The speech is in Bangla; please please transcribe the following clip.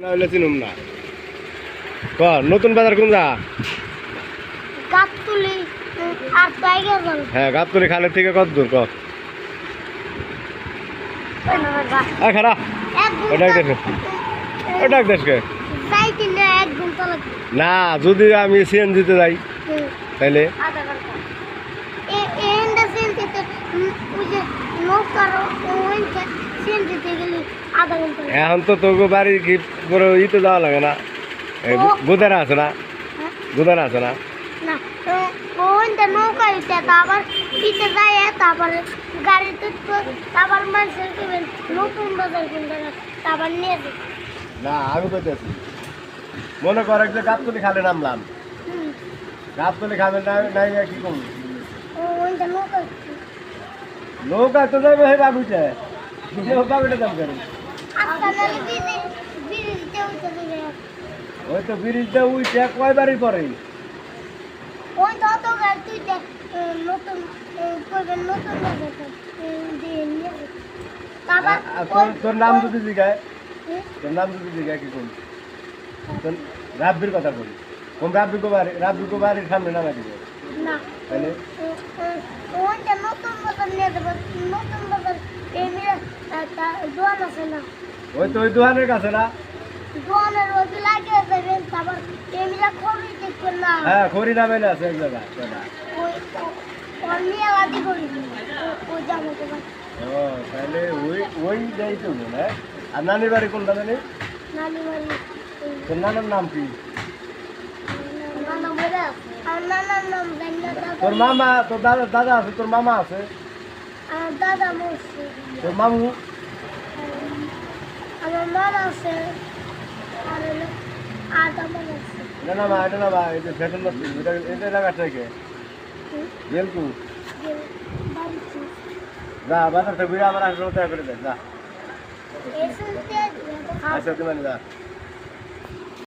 হইলে চিনুম না ক নতুন বাজার কোন যা গাবতলি আর টাইগার বল হ্যাঁ গাবতলি খালের থেকে কত দূর ক খারা ওটা দেখো ওটা দেখে যাইতে না 1 ঘন্টা লাগে না যদি আমি সিএনজিতে যাই তাহলে আধা ঘন্টা এন্ড সিএনজিতে ওই যে নৌকার ওইটা সিএনজিতে গেলে আধা ঘন্টা এখন তো তোকে বাড়ি কি পুরো ইতে যাওয়া লাগে না গুদারা আছে না গুদারা আছে না না ওইটা নৌকা এটা আবার পিছে যায় তারপরে গাড়িতে আবার মানুষের কেবেন নতুন বাজার কোনটা আবার নিয়ে যায় না আমি কইতেছি মনে কর একটা গাবতলি খালে নামলাম গাবতলি খালে নাই কি কম ওইটা নৌকা নৌকা তো যাবে হে বাবুটা বাবুটা দাম করে আপনার বিরিজতে উঠে দিবে ওই তো ব্রিজটা উইছে কয় বাড়ি পরে ওই তো গাড়িতে নতুন কইবেন নতুন বাজার দিয়ে নিয়ে তারপর তোর নাম যদি জিগায় তোর নাম যদি জিগায় কি কোন তোর রাব্বির কথা বলি কোন রাব্বি কো বাড়ির সামনে নামা দিবে না তাহলে ওইটা নতুন বাজার নিয়ে দেবো নতুন বাজার এমনি দোয়ান আছে না ওই তো ওই দোকানের কাছে না দোয়ানের ওই লাগিয়ে দেবেন তারপর এমনি খড়ি দেখবেন না হ্যাঁ খড়ি নামে না আছে এক জায়গা ওই নিয়ে আলাদি করি ওই যাবো তোমার ও তাহলে ওই ওই যাইতে হবে না আর নানি বাড়ি কোনটা জানি নানি বাড়ি তোর নানার নাম কি নানা বলে আর নানার নাম জানি না তোর মামা তোর দাদা আছে তোর মামা আছে আর দাদা মরছে তোর মামু আমার মামা আছে আর হলো আদামান আছে এটা না ভাই এটা ফেটল নষ্ট এটা লাগাচ্ছে কে বেলকু বাড়িতে যা বাজার থেকে ঘুরে আমার আসলে করে দে যা এসে আচ্ছা তুমি যা